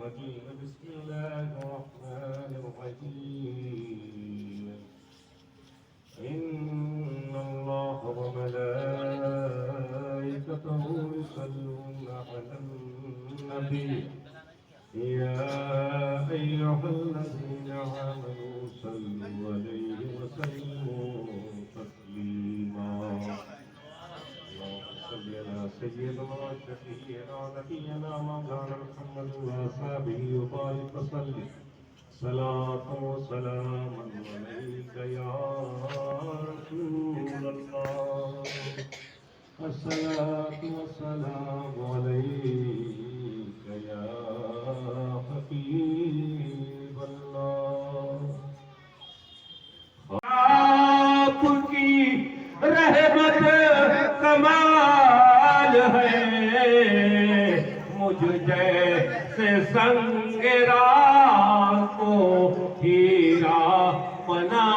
الرجيم بسم الله الرحمن الرحيم إن الله وملائكته يصلون على النبي يا أيها الذين آمنوا صلوا عليه وسلموا تسليما اللهم صل على سيدنا وشفيعنا ونبينا مولانا محمد وأصحابه وبارك وسلم صلاة وسلاما عليك يا رسول الله الصلاة والسلام عليك يا حبيب الله آپ کی رحمت کمال ہے مجھ جیسے سنگ راہ کو ہیرا بنا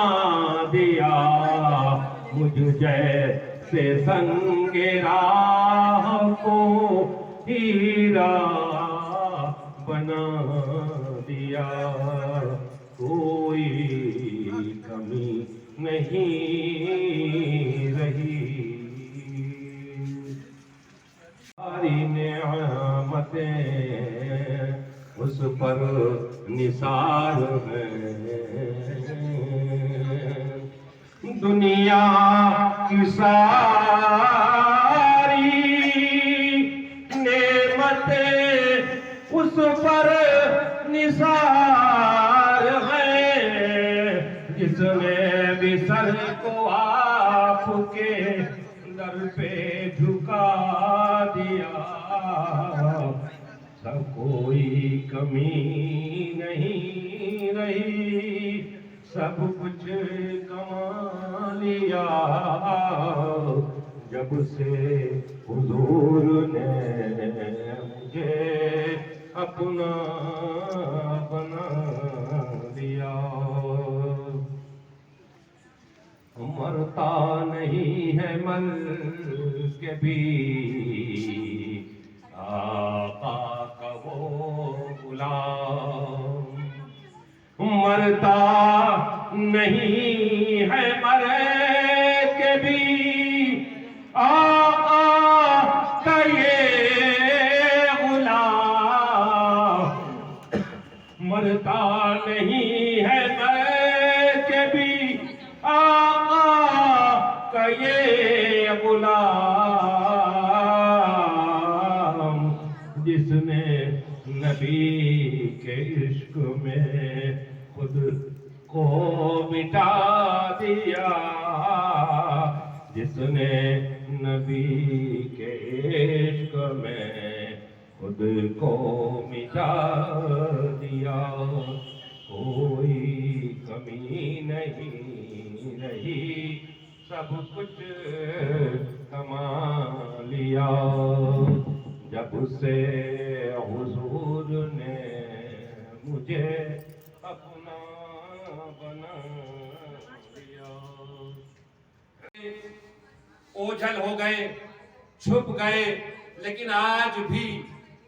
دیا مجھ جیسے سنگ راہ کو ہیرا بنا دیا کوئی کمی نہیں رہی ساری نعمتیں اس پر نثار ہیں دنیا کی ساری نعمتیں اس پر نثار ہیں جس نے بھی سر کو آپ کے در پہ جھکا دیا سب کوئی کمی نہیں رہی سب کچھ کما لیا جب سے حضور نے مجھے اپنا بنا دیا مرتا نہیں ہے مر کے بھی آقا کا وہ غلام مرتا نہیں ہے مر کے بھی آقا کا یہ غلام مرتا نہیں ہے مر کے بھی آقا یہ غلام جس نے نبی کے عشق میں خود کو مٹا دیا جس نے نبی کے عشق میں خود کو مٹا دیا کوئی کمی نہیں رہی سب کچھ کما لیا جب سے حضور نے مجھے اپنا بنا لیا اوجھل ہو گئے چھپ گئے لیکن آج بھی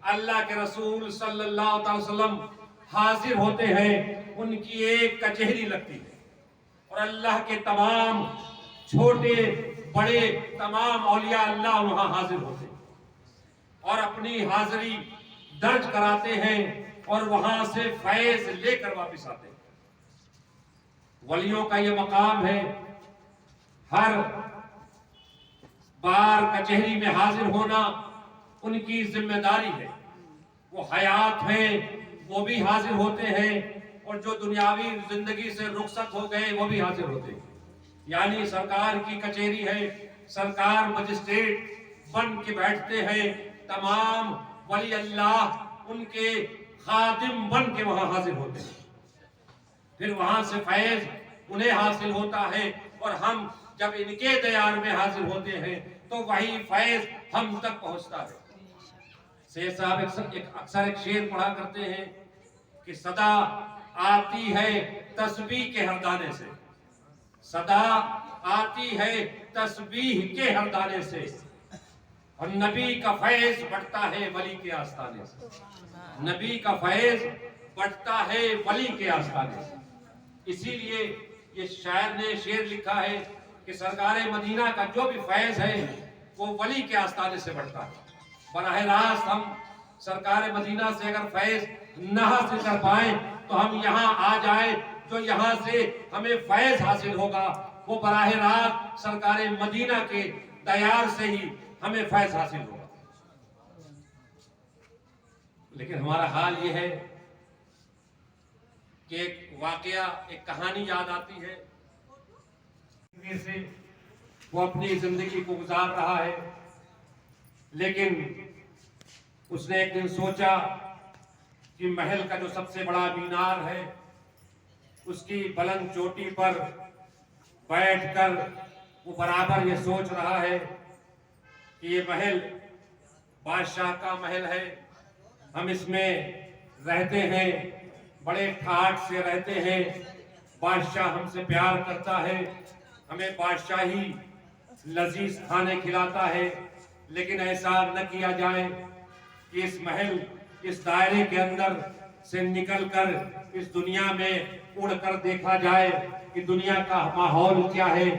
اللہ کے رسول صلی اللہ علیہ وسلم حاضر ہوتے ہیں ان کی ایک کچہری لگتی ہے اور اللہ کے تمام چھوٹے بڑے تمام اولیاء اللہ وہاں حاضر ہوتے ہیں اور اپنی حاضری درج کراتے ہیں اور وہاں سے فیض لے کر واپس آتے ہیں ولیوں کا یہ مقام ہے ہر بار کچہری میں حاضر ہونا ان کی ذمہ داری ہے وہ حیات ہیں وہ بھی حاضر ہوتے ہیں اور جو دنیاوی زندگی سے رخصت ہو گئے وہ بھی حاضر ہوتے ہیں یعنی سرکار کی کچہری ہے سرکار مجسٹریٹ بن کے بیٹھتے ہیں تمام ولی اللہ ان کے خادم بن کے وہاں حاضر ہوتے ہیں پھر وہاں سے فیض انہیں حاصل ہوتا ہے اور ہم جب ان کے دیار میں حاضر ہوتے ہیں تو وہی فیض ہم تک پہنچتا ہے سید صاحب اکثر ایک شعر پڑھا کرتے ہیں کہ صدا آتی ہے تسبیح کے ہر دانے سے صدا آتی ہے تسبیح کے ہر دانے سے اور نبی کا فیض بڑھتا ہے ولی کے آستانے سے، نبی کا فیض بڑھتا ہے ولی کے آستانے سے۔ اسی لیے یہ شاعر نے شعر لکھا ہے کہ سرکار مدینہ کا جو بھی فیض ہے وہ ولی کے آستانے سے بڑھتا ہے۔ براہ راست ہم سرکار مدینہ سے اگر فیض نہ حاصل کر پائیں تو ہم یہاں آ جائیں، جو یہاں سے ہمیں فیض حاصل ہوگا وہ براہ راست سرکار مدینہ کے دیار سے ہی ہمیں فیض حاصل ہوگا۔ لیکن ہمارا حال یہ ہے کہ ایک واقعہ، ایک کہانی یاد آتی ہے سے وہ اپنی زندگی کو گزار رہا ہے، لیکن اس نے ایک دن سوچا کہ محل کا جو سب سے بڑا مینار ہے اس کی بلند چوٹی پر بیٹھ کر وہ برابر یہ سوچ رہا ہے کہ یہ محل بادشاہ کا محل ہے، ہم اس میں رہتے ہیں، بڑے ٹھاٹ سے رہتے ہیں، بادشاہ ہم سے پیار کرتا ہے، ہمیں بادشاہی لذیذ کھانے کھلاتا ہے، لیکن ایسا نہ کیا جائے کہ اس محل، اس دائرے کے اندر سے نکل کر اس دنیا میں اڑ کر دیکھا جائے کہ دنیا کا ماحول کیا ہے،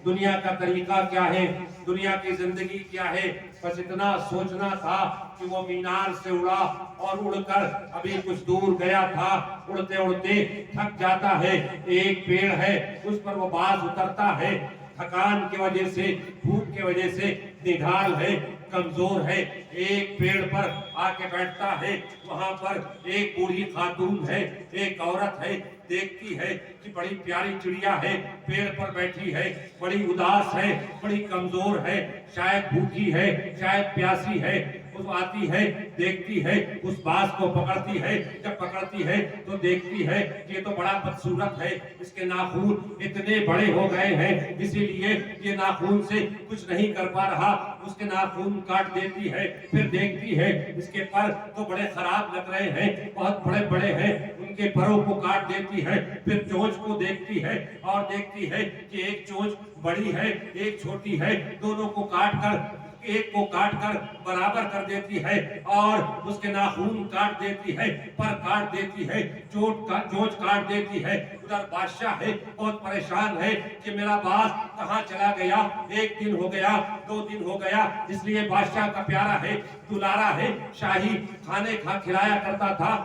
دنیا کا طریقہ کیا ہے، دنیا کی زندگی کیا ہے۔ بس اتنا سوچنا تھا کہ وہ مینار سے اڑا اور اڑ کر ابھی کچھ دور گیا تھا، اڑتے اڑتے تھک جاتا ہے، ایک پیڑ ہے اس پر وہ باز اترتا ہے، تھکان کی وجہ سے، بھوک کی وجہ سے نڈھال ہے، کمزور ہے، ایک پیڑ پر آ کے بیٹھتا ہے، وہاں پر ایک بوڑھی خاتون ہے، ایک عورت ہے، دیکھتی ہے کہ بڑی پیاری چڑیا ہے، پیڑ پر بیٹھی ہے، بڑی اداس ہے، بڑی کمزور ہے، شاید بھوکی ہے، شاید پیاسی ہے، وہ آتی ہے، دیکھتی ہے، اس باز کو پکڑتی ہے، جب پکڑتی ہے تو دیکھتی ہے کہ یہ تو بڑا بدصورت ہے، اس کے ناخون اتنے بڑے ہو گئے ہیں، اسی لیے یہ ناخون سے کچھ نہیں کر پا رہا، اس کے ناخون کاٹ دیتی ہے، پھر دیکھتی ہے اس کے پر تو بڑے خراب لگ رہے ہیں، بہت بڑے بڑے ہیں، ان کے پروں کو کاٹ دیتی ہے، پھر چونچ کو دیکھتی ہے اور دیکھتی ہے کہ ایک چونچ بڑی ہے، ایک چھوٹی ہے، دونوں کو کاٹ کر، ایک کو کاٹ کر برابر کر دیتی ہے اور اس کے ناخون کاٹ دیتی ہے، پر کاٹ دیتی ہے، چونچ کاٹ دیتی ہے۔ ادھر بادشاہ ہے، بہت پریشان ہے کہ میرا باز کہاں چلا گیا، ایک دن ہو گیا، 2 دن ہو گیا، اس لیے بادشاہ کا پیارا ہے، دلارا ہے، شاہی کھانے کھلایا کرتا تھا،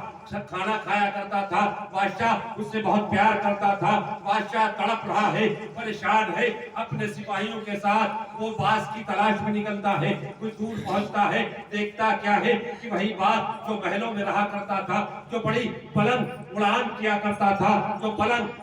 کھانا کھایا کرتا تھا، بادشاہ اس سے بہت پیار کرتا تھا، بادشاہ تڑپ رہا ہے، پریشان ہے، اپنے سپاہیوں کے ساتھ وہ باز کی تلاش میں نکلتا ہے، کچھ دور پہنچتا ہے، دیکھتا کیا ہے کہ وہی باز جو محلوں میں رہا کرتا تھا، جو بڑی بلند اڑان کیا کرتا تھا، جو بلند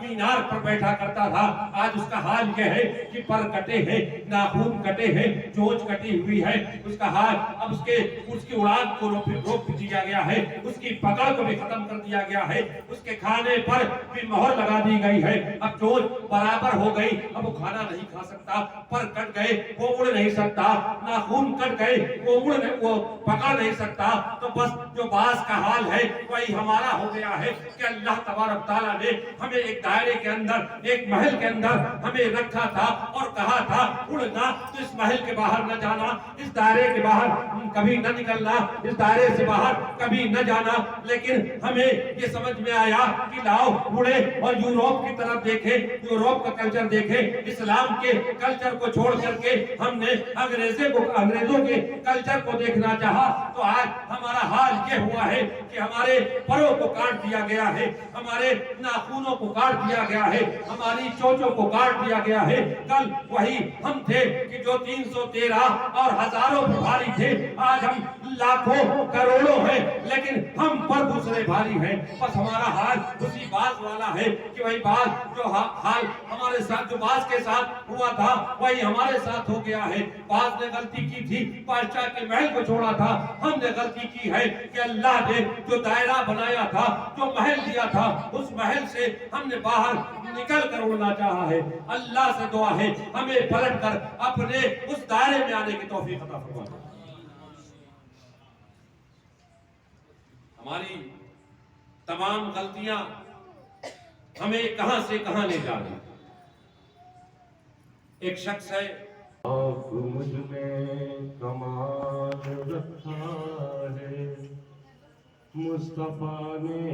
مینار پر بیٹھا کرتا تھا، آج اس کا حال یہ ہے کہ پر کٹے ہیں، ناخون کٹے ہیں، چونچ کٹی ہوئی ہے، اس کا حال اب اس کی اڑان کو روک دیا گیا ہے، اس کی پکڑ کو بھی ختم کر دیا گیا ہے، اس کے کھانے پر بھی مہر لگا دی گئی ہے، اب چونچ برابر ہو گئی، اب وہ کھانا نہیں کھا سکتا، پر کٹ گئے وہ اڑ نہیں سکتا، ناخون کٹ گئے وہ پکڑ نہیں سکتا، تو بس جو باز کا حال ہے وہی ہمارا ہو گیا ہے کہ اللہ تبارک تعالیٰ نے ہمیں ایک دائرے کے اندر، ایک محل کے اندر ہمیں رکھا تھا اور کہا تھا اڑنا، تو اس محل کے باہر نہ جانا، اس دائرے کے باہر کبھی نہ نکلنا، اس دائرے سے باہر کبھی نہ جانا، لیکن ہمیں یہ سمجھ میں آیا کہ لاؤ اڑے اور یوروپ کی طرف دیکھیں، یوروپ کا کلچر دیکھیں، اسلام کے کلچر کو چھوڑ کر کے ہم نے انگریزوں کے کلچر کو دیکھنا چاہا، تو آج ہمارا حال یہ ہوا ہے کہ ہمارے پروں کو کاٹ دیا گیا ہے، ہمارے ناخونوں کو کاٹ دیا گیا ہے، ہماری چونچوں کو کاٹ دیا گیا ہے۔ کل وہی ہم تھے کہ جو 313 اور ہزاروں پر بھاری تھے، آج ہم لاکھوں کروڑوں ہیں، لیکن ہم پر دوسرے بھاری ہیں۔ بس ہمارا حال اسی باز والا ہے کہ وہی باز جو حال ہمارے ساتھ، جو باز کے ساتھ ہوا تھا وہی ہمارے ساتھ ہو گیا ہے۔ باز نے غلطی کی تھی، بادشاہ کے محل کو چھوڑا تھا، ہم نے غلطی کی ہے کہ اللہ نے جو دائرہ بنایا تھا، جو محل دیا تھا، اس محل سے ہم نے باہر نکل کر اڑنا چاہا ہے۔ اللہ سے دعا ہے ہمیں پلٹ کر اپنے اس دائرے میں آنے کی توفیق عطا فرمائے۔ ہماری تمام غلطیاں ہمیں کہاں سے کہاں لے جا رہی۔ ایک شخص ہے، آپ مجھ میں مصطفیٰ نے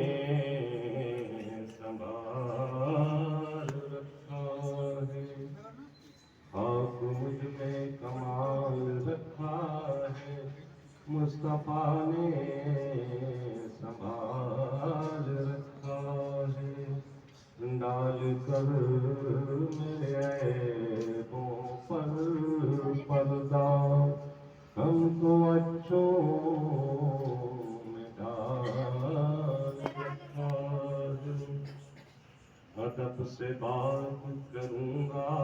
سنبھال رکھا ہے، خاک مجھ میں کمال رکھا ہے، مصطفیٰ نے سنبھال رکھا ہے، ڈال کر میرے عیبوں پر پردہ ہم کو اچھوں میں ڈال رکھا ہے، ادب سے بات کروں گا